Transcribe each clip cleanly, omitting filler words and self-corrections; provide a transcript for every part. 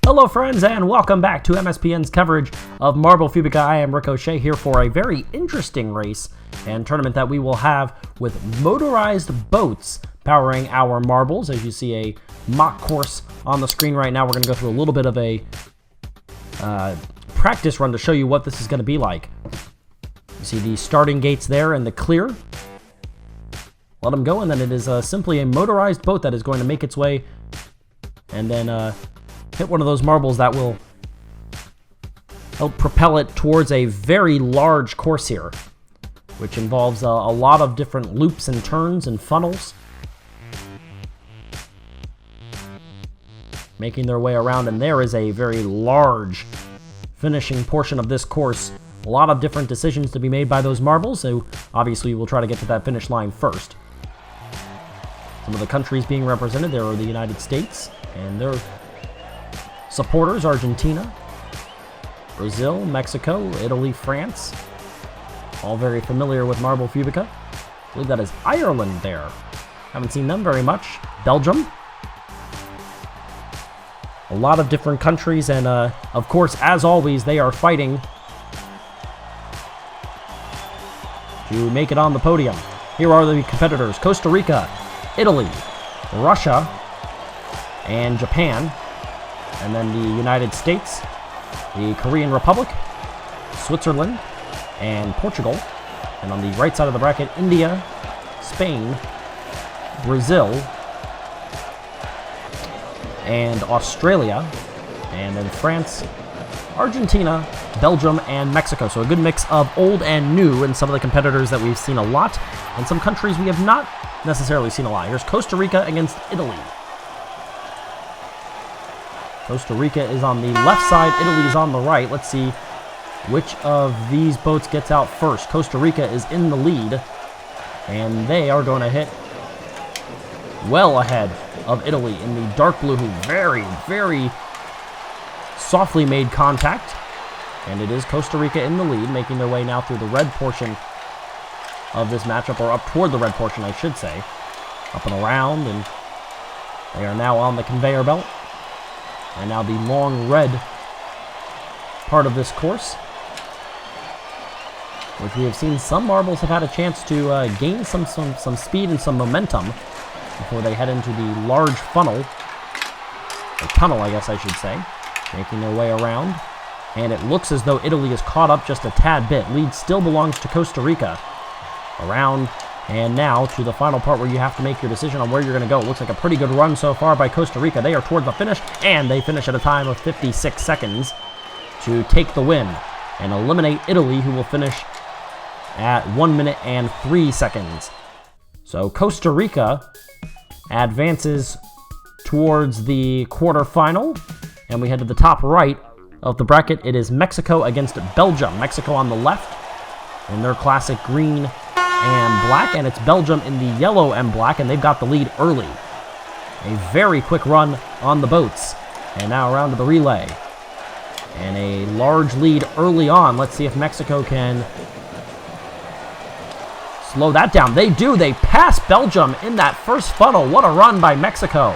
Hello friends and welcome back to MSPN's coverage of Marble Fubeca. I am Ricochet here for a very interesting race and tournament that we will have with motorized boats powering our marbles. As you see a mock course on the screen right now, we're going to go through a little bit of a practice run to show you what this is going to be like. You see the starting gates there in the clear. Let them go, and then it is simply a motorized boat that is going to make its way and then hit one of those marbles that will help propel it towards a very large course here, which involves a lot of different loops and turns and funnels, making their way around. And there is a very large finishing portion of this course. A lot of different decisions to be made by those marbles, so obviously we'll try to get to that finish line first. Some of the countries being represented there are the United States and their supporters: Argentina, Brazil, Mexico, Italy, France. All very familiar with Marble Fubeca. I believe that is Ireland there. Haven't seen them very much. Belgium. A lot of different countries, and of course, as always, they are fighting to make it on the podium. Here are the competitors: Costa Rica, Italy, Russia, and Japan. And then the United States, the Korean Republic, Switzerland, and Portugal. And on the right side of the bracket, India, Spain, Brazil, and Australia. And then France, Argentina, Belgium, and Mexico. So a good mix of old and new, and some of the competitors that we've seen a lot, and some countries we have not necessarily seen a lot. Here's Costa Rica against Italy. Costa Rica is on the left side, Italy is on the right. Let's see which of these boats gets out first. Costa Rica is in the lead, and they are going to hit well ahead of Italy in the dark blue, who very, very softly made contact. And it is Costa Rica in the lead, making their way now through the red portion of this matchup, or up toward the red portion, I should say. Up and around, and they are now on the conveyor belt. And now the long red part of this course, which we have seen some marbles have had a chance to gain some speed and some momentum before they head into the large funnel, or tunnel, I guess I should say, making their way around. And it looks as though Italy is caught up just a tad bit. Lead still belongs to Costa Rica. Around and now to the final part where you have to make your decision on where you're going to go. It looks like a pretty good run so far by Costa Rica. They are toward the finish, and they finish at a time of 56 seconds to take the win and eliminate Italy, who will finish at 1 minute and 3 seconds. So Costa Rica advances towards the quarterfinal, and we head to the top right of the bracket. It is Mexico against Belgium. Mexico on the left in their classic green and black, and it's Belgium in the yellow and black, and they've got the lead early. A very quick run on the boats, and now around to the relay. And a large lead early on. Let's see if Mexico can slow that down. They do. They pass Belgium in that first funnel. What a run by Mexico.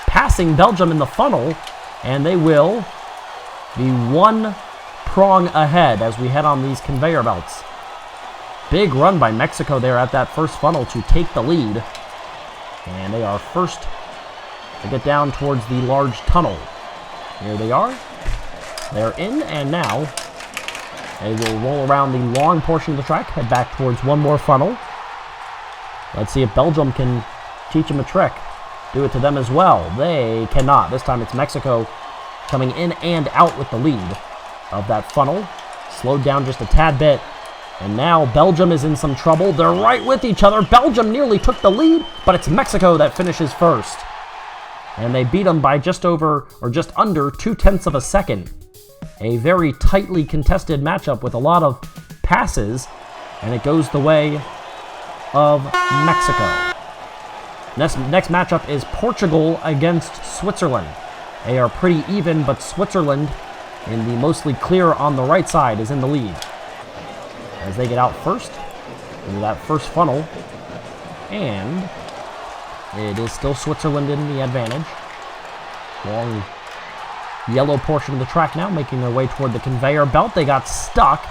Passing Belgium in the funnel, and they will be one prong ahead as we head on these conveyor belts. Big run by Mexico there at that first funnel to take the lead. And they are first to get down towards the large tunnel. Here they are. They're in, and now they will roll around the long portion of the track, head back towards one more funnel. Let's see if Belgium can teach them a trick. Do it to them as well. They cannot. This time it's Mexico coming in and out with the lead of that funnel. Slowed down just a tad bit. And now Belgium is in some trouble. They're right with each other. Belgium nearly took the lead, but it's Mexico that finishes first. And they beat them by just over, or just under, 0.2 of a second. A very tightly contested matchup with a lot of passes, and it goes the way of Mexico. Next matchup is Portugal against Switzerland. They are pretty even, but Switzerland, in the mostly clear on the right side, is in the lead as they get out first into that first funnel, and it is still Switzerland in the advantage. Long yellow portion of the track now, making their way toward the conveyor belt. They got stuck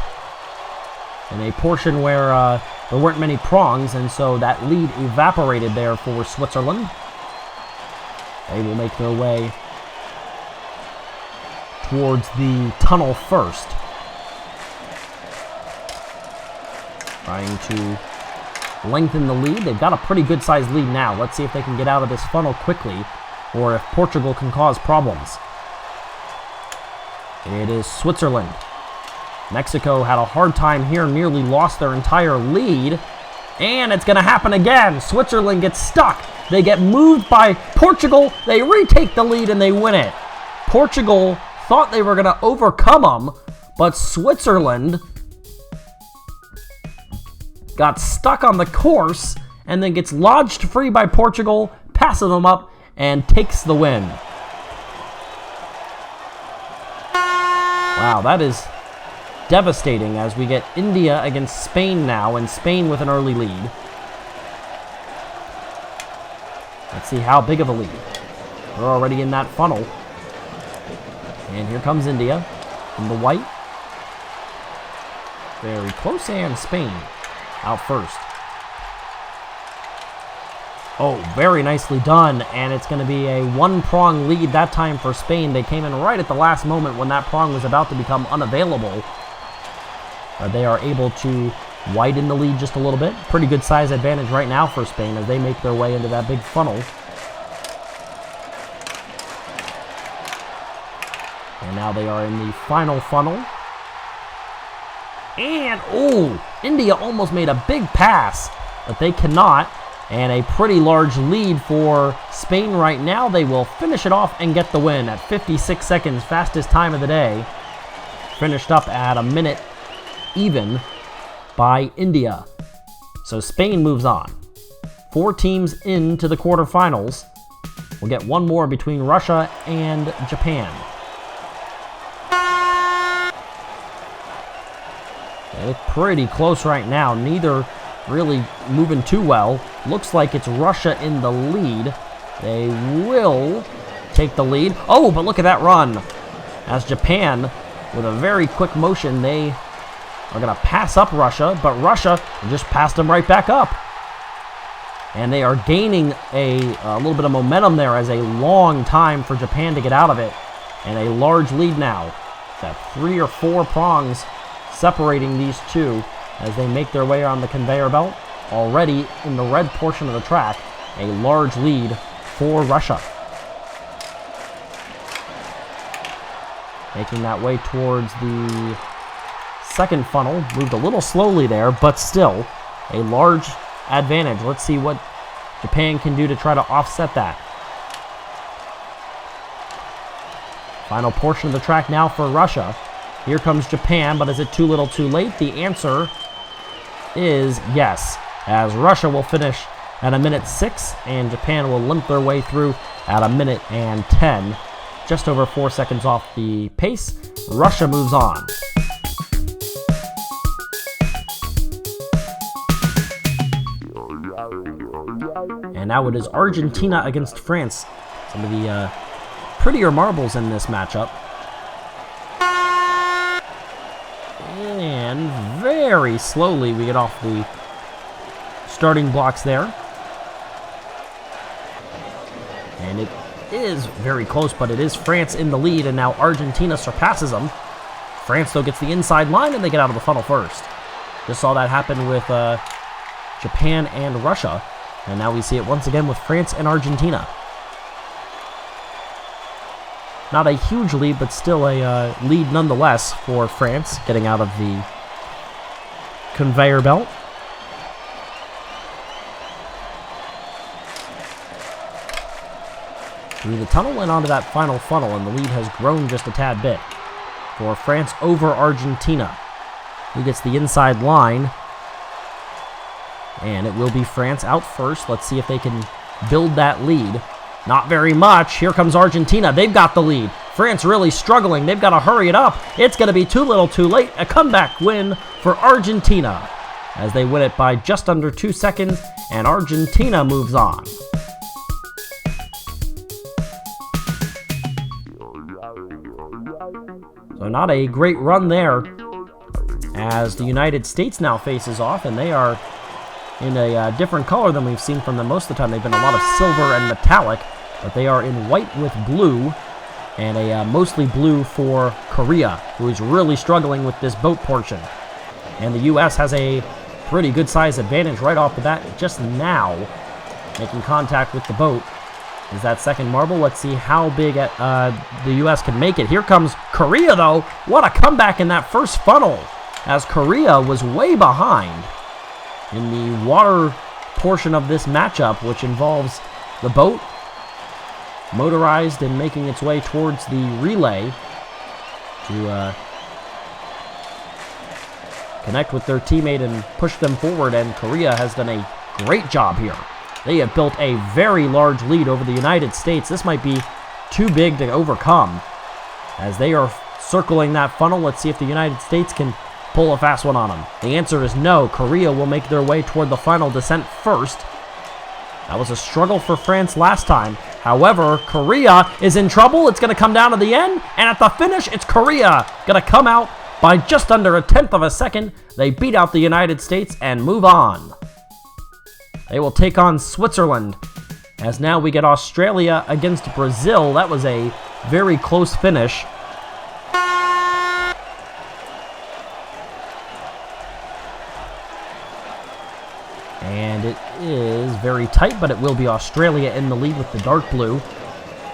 in a portion where there weren't many prongs, and so that lead evaporated there for Switzerland. They will make their way towards the tunnel first, trying to lengthen the lead. They've got a pretty good sized lead now. Let's see if they can get out of this funnel quickly, or if Portugal can cause problems. It is Switzerland. Mexico had a hard time here, nearly lost their entire lead, and it's going to happen again. Switzerland gets stuck. They get moved by Portugal. They retake the lead and they win it. Portugal thought they were going to overcome them, but Switzerland got stuck on the course and then gets lodged free by Portugal, passes them up, and takes the win. Wow, that is devastating as we get India against Spain now, and Spain with an early lead. Let's see how big of a lead. We're already in that funnel. And here comes India in the white. Very close, and Spain out first. Oh, very nicely done, and it's going to be a one-prong lead that time for Spain. They came in right at the last moment when that prong was about to become unavailable. They are able to widen the lead just a little bit. Pretty good size advantage right now for Spain as they make their way into that big funnel. And now they are in the final funnel. And, oh, India almost made a big pass, but they cannot. And a pretty large lead for Spain right now. They will finish it off and get the win at 56 seconds, fastest time of the day. Finished up at a minute even by India. So Spain moves on. 4 teams into the quarterfinals. We'll get one more between Russia and Japan. It's pretty close right now. Neither really moving too well. Looks like it's Russia in the lead. They will take the lead. Oh, but look at that run. As Japan, with a very quick motion, they are going to pass up Russia, but Russia just passed them right back up. And they are gaining a little bit of momentum there, as a long time for Japan to get out of it. And a large lead now. That 3 or 4 prongs separating these two as they make their way on the conveyor belt. Already in the red portion of the track, a large lead for Russia. Making that way towards the second funnel. Moved a little slowly there, but still a large advantage. Let's see what Japan can do to try to offset that. Final portion of the track now for Russia. Here comes Japan, but is it too little too late? The answer is yes, as Russia will finish at a minute 6, and Japan will limp their way through at a minute and 10. Just over 4 seconds off the pace. Russia moves on. And now it is Argentina against France. Some of the prettier marbles in this matchup. And very slowly we get off the starting blocks there. And it is very close, but it is France in the lead, and now Argentina surpasses them. France, though, gets the inside line, and they get out of the funnel first. Just saw that happen with Japan and Russia, and now we see it once again with France and Argentina. Not a huge lead, but still a lead nonetheless for France, getting out of the conveyor belt. Through the tunnel and onto that final funnel, and the lead has grown just a tad bit for France over Argentina. Who gets the inside line, and it will be France out first. Let's see if they can build that lead. Not very much. Here comes Argentina. They've got the lead. France really struggling. They've got to hurry it up. It's going to be too little too late. A comeback win for Argentina as they win it by just under 2 seconds, and Argentina moves on. So not a great run there, as the United States now faces off, and they are in a different color than we've seen from them most of the time. They've been a lot of silver and metallic, but they are in white with blue, and a mostly blue for Korea, who is really struggling with this boat portion. And the U.S. has a pretty good size advantage right off the bat, just now making contact with the boat. Is that second marble? Let's see how big the U.S. can make it. Here comes Korea, though. What a comeback in that first funnel, as Korea was way behind in the water portion of this matchup, which involves the boat, motorized, and making its way towards the relay to connect with their teammate and push them forward. And Korea has done a great job here. They have built a very large lead over the United States. This might be too big to overcome, as they are circling that funnel. Let's see if the United States can pull a fast one on them. The answer is no. Korea will make their way toward the final descent first. That was a struggle for France last time. However, Korea is in trouble. It's going to come down to the end, and at the finish, it's Korea going to come out by just under a tenth of a second. They beat out the United States and move on. They will take on Switzerland, as now we get Australia against Brazil. That was a very close finish. And it is very tight, but it will be Australia in the lead with the dark blue.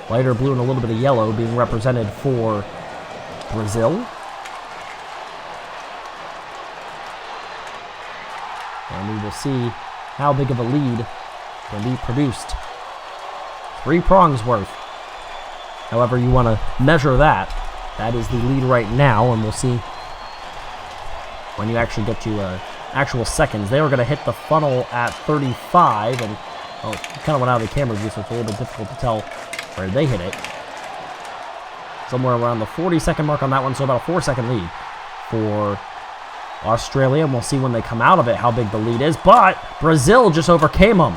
Lighter blue and a little bit of yellow being represented for Brazil. And we will see how big of a lead can be produced. 3 prongs worth. However you want to measure that. That is the lead right now, and we'll see when you actually get to actual seconds. They were going to hit the funnel at 35, and well, it kind of went out of the camera view, so it's a little bit difficult to tell where they hit it. Somewhere around the 40-second mark on that one, so about a 4-second lead for Australia, and we'll see when they come out of it how big the lead is. But Brazil just overcame them,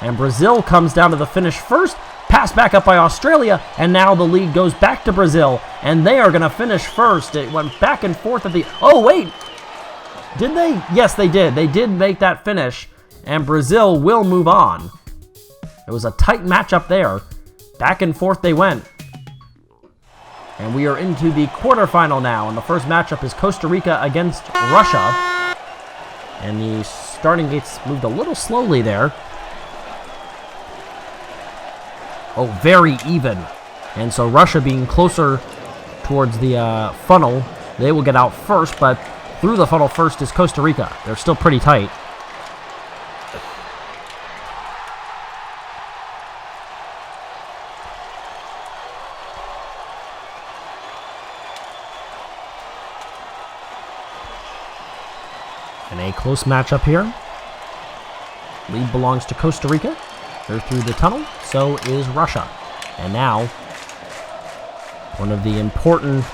and Brazil comes down to the finish first, passed back up by Australia, and now the lead goes back to Brazil, and they are going to finish first. It went back and forth at the... Oh, wait! Did they? Yes, they did. They did make that finish, and Brazil will move on. It was a tight matchup there. Back and forth they went. And we are into the quarterfinal now, and the first matchup is Costa Rica against Russia. And the starting gates moved a little slowly there. Oh, very even. And so Russia being closer towards the funnel, they will get out first, but through the funnel first is Costa Rica. They're still pretty tight. And a close matchup here. Lead belongs to Costa Rica. They're through the tunnel. So is Russia. And now, one of the important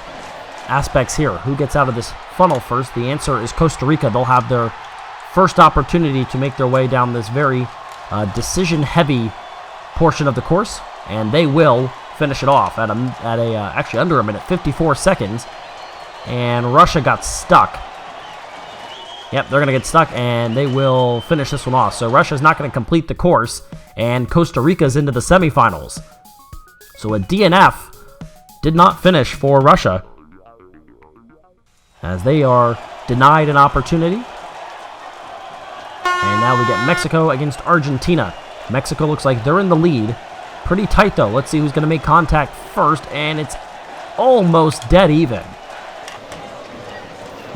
aspects here. Who gets out of this funnel first? The answer is Costa Rica. They'll have their first opportunity to make their way down this very decision-heavy portion of the course, and they will finish it off at actually under a minute, 54 seconds. And Russia got stuck. Yep, they're going to get stuck, and they will finish this one off. So Russia's not going to complete the course, and Costa Rica's into the semifinals. So a DNF did not finish for Russia, as they are denied an opportunity. And now we get Mexico against Argentina. Mexico looks like they're in the lead. Pretty tight, though. Let's see who's going to make contact first, and it's almost dead even.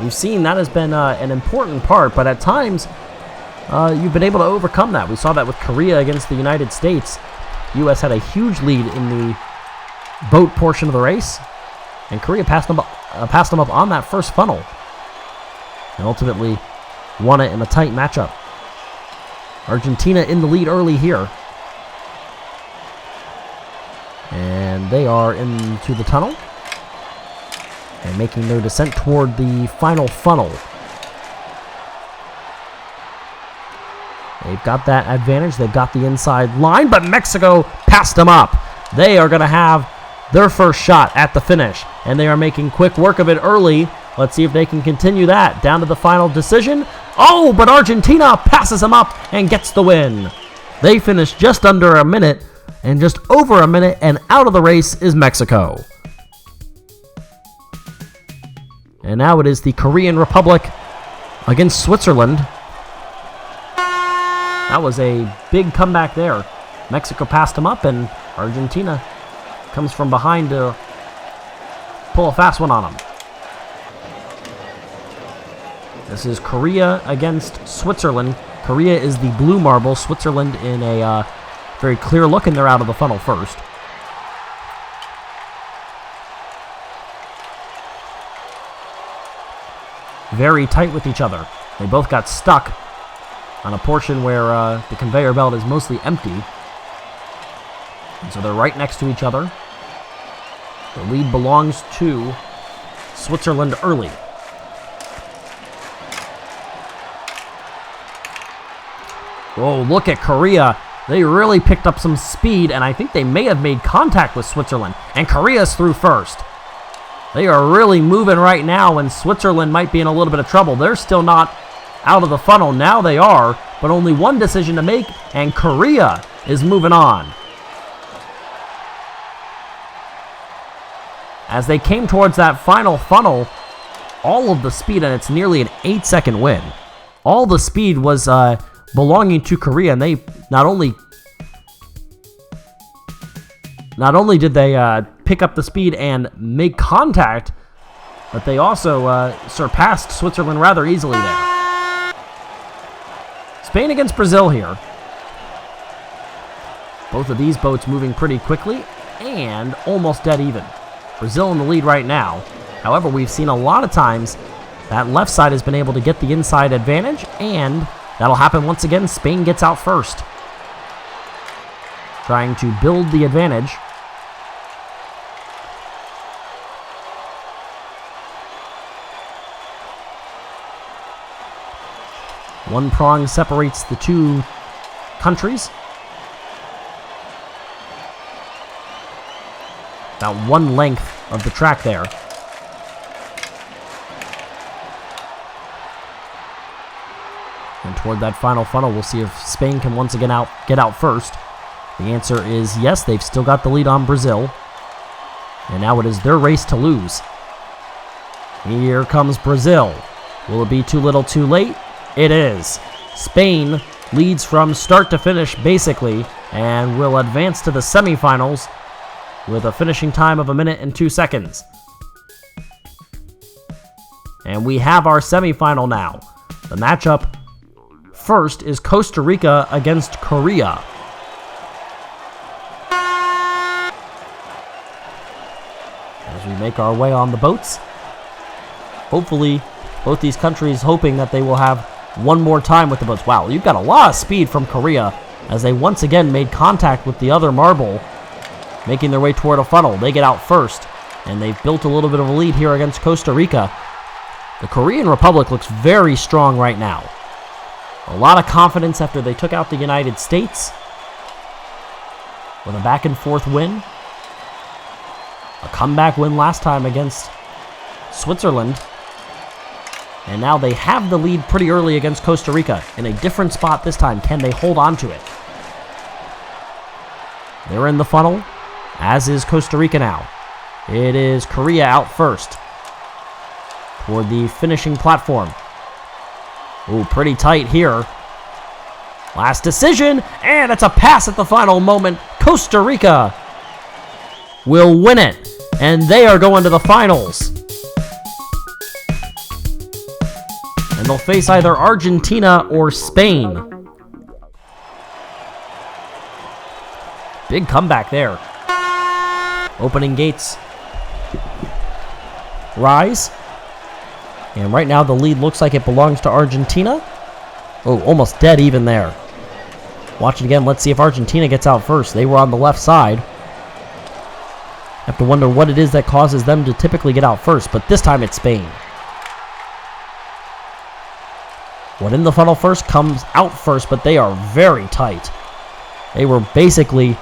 We've seen that has been an important part, but at times you've been able to overcome that. We saw that with Korea against the United States. U.S. had a huge lead in the boat portion of the race, and Korea passed them up on that first funnel, and ultimately won it in a tight matchup. Argentina in the lead early here, and they are into the tunnel and making their descent toward the final funnel. They've got that advantage. They've got the inside line, but Mexico passed them up. They are going to have their first shot at the finish, and they are making quick work of it early. Let's see if they can continue that. Down to the final decision. Oh, but Argentina passes them up and gets the win. They finish just under a minute, and just over a minute, and out of the race is Mexico. And now it is the Korean Republic against Switzerland. That was a big comeback there. Mexico passed them up, and Argentina comes from behind to pull a fast one on them. This is Korea against Switzerland. Korea is the blue marble. Switzerland in a very clear look, and they're out of the funnel first. Very tight with each other. They both got stuck on a portion where the conveyor belt is mostly empty. And so they're right next to each other. The lead belongs to Switzerland early. Oh, look at Korea. They really picked up some speed, and I think they may have made contact with Switzerland. And Korea's through first. They are really moving right now, and Switzerland might be in a little bit of trouble. They're still not out of the funnel. Now they are, but only one decision to make, and Korea is moving on. As they came towards that final funnel, all of the speed, and it's nearly an 8-second win. All the speed was belonging to Korea, and they not only did they pick up the speed and make contact, but they also surpassed Switzerland rather easily there. Spain against Brazil here. Both of these boats moving pretty quickly and almost dead even. Brazil in the lead right now. However, we've seen a lot of times that left side has been able to get the inside advantage, and that'll happen once again. Spain gets out first, trying to build the advantage. One prong separates the two countries. About one length of the track there. And toward that final funnel, we'll see if Spain can once again get out first. The answer is yes, they've still got the lead on Brazil. And now it is their race to lose. Here comes Brazil. Will it be too little too late? It is. Spain leads from start to finish, basically, and will advance to the semifinals with a finishing time of 1 minute and 2 seconds. And we have our semifinal now. The matchup first is Costa Rica against Korea. As we make our way on the boats, hopefully both these countries hoping that they will have one more time with the boats. Wow, you've got a lot of speed from Korea as they once again made contact with the other marble, making their way toward a funnel. They get out first, and they've built a little bit of a lead here against Costa Rica. The Korean Republic looks very strong right now. A lot of confidence after they took out the United States with a back-and-forth win. A comeback win last time against Switzerland. And now they have the lead pretty early against Costa Rica. In a different spot this time. Can they hold on to it? They're in the funnel, as is Costa Rica now. It is Korea out first toward the finishing platform. Ooh, pretty tight here. Last decision, and it's a pass at the final moment. Costa Rica will win it, and they are going to the finals. And they'll face either Argentina or Spain. Big comeback there. Opening gates rise. And right now the lead looks like it belongs to Argentina. Oh, almost dead even there. Watch it again. Let's see if Argentina gets out first. They were on the left side. Have to wonder what it is that causes them to typically get out first, but this time it's Spain. What in the funnel first comes out first, but they are very tight. They were basically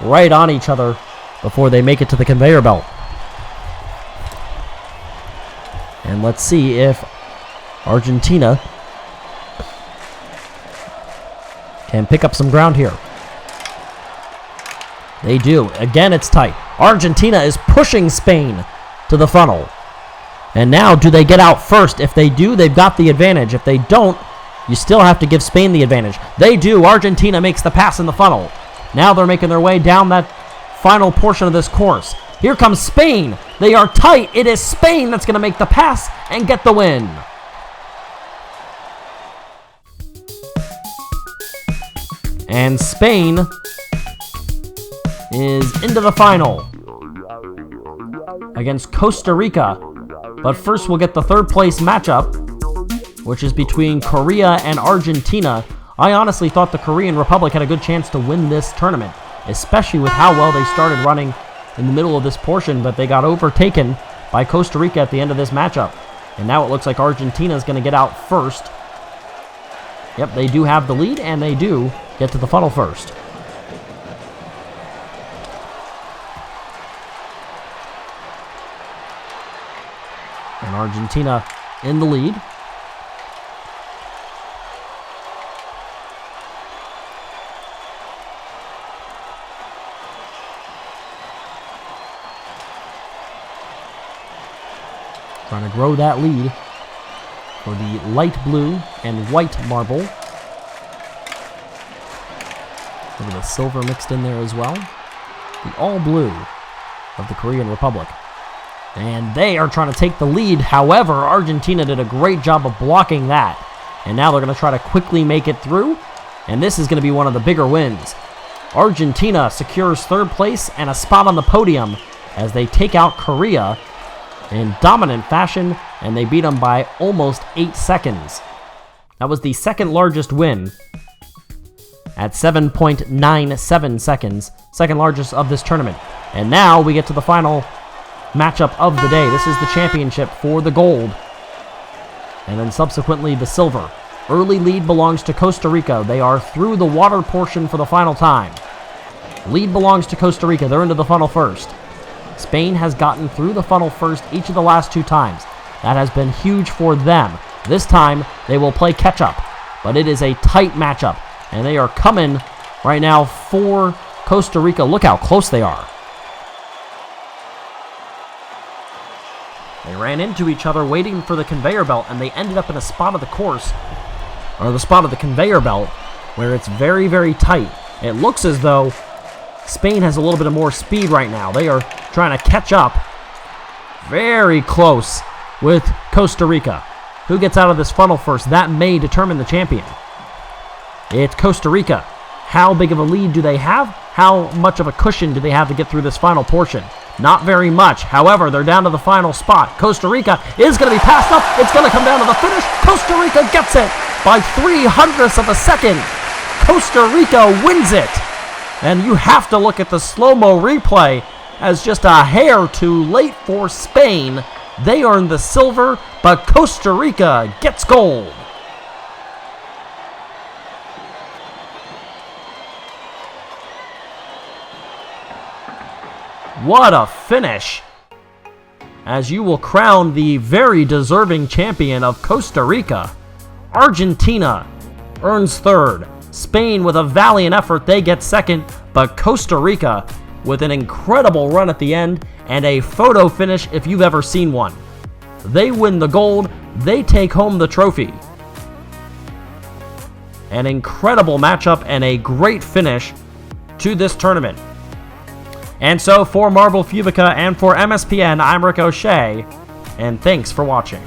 right on each other before they make it to the conveyor belt. And let's see if Argentina can pick up some ground here. They do. Again, it's tight. Argentina is pushing Spain to the funnel. And now, do they get out first? If they do, they've got the advantage. If they don't, you still have to give Spain the advantage. They do. Argentina makes the pass in the funnel. Now they're making their way down that final portion of this course. Here comes Spain. They are tight. It is Spain that's going to make the pass and get the win. And Spain is into the final against Costa Rica. But first we'll get the third place matchup, which is between Korea and Argentina. I honestly thought the Korean Republic had a good chance to win this tournament, especially with how well they started running in the middle of this portion, but they got overtaken by Costa Rica at the end of this matchup. And now it looks like Argentina is going to get out first. Yep, they do have the lead, and they do get to the funnel first. And Argentina in the lead. Trying to grow that lead for the light blue and white marble. Look at the silver mixed in there as well. The all blue of the Korean Republic. And they are trying to take the lead. However, Argentina did a great job of blocking that. And now they're going to try to quickly make it through. And this is going to be one of the bigger wins. Argentina secures third place and a spot on the podium as they take out Korea in dominant fashion, and they beat them by almost 8 seconds. That was the second largest win at 7.97 seconds, second largest of this tournament. And now we get to the final matchup of the day. This is the championship for the gold, and then subsequently the silver. Early lead belongs to Costa Rica. They are through the water portion for the final time. Lead belongs to Costa Rica. They're into the funnel first. Spain has gotten through the funnel first each of the last 2 times. That has been huge for them. This time, they will play catch-up, but it is a tight matchup, and they are coming right now for Costa Rica. Look how close they are. They ran into each other waiting for the conveyor belt, and they ended up in a spot of the course, or the spot of the conveyor belt, where it's very, very tight. It looks as though Spain has a little bit of more speed right now. They are trying to catch up very close with Costa Rica. Who gets out of this funnel first? That may determine the champion. It's Costa Rica. How big of a lead do they have? How much of a cushion do they have to get through this final portion? Not very much. However, they're down to the final spot. Costa Rica is going to be passed up. It's going to come down to the finish. Costa Rica gets it by 0.03 of a second. Costa Rica wins it. And you have to look at the slow-mo replay as just a hair too late for Spain. They earn the silver, but Costa Rica gets gold. What a finish, as you will crown the very deserving champion of Costa Rica. Argentina earns third. Spain, with a valiant effort, they get second, but Costa Rica with an incredible run at the end and a photo finish if you've ever seen one. They win the gold. They take home the trophy. An incredible matchup and a great finish to this tournament. And so for Marble Fubeca and for MSPN, I'm Rick O'Shea, and thanks for watching.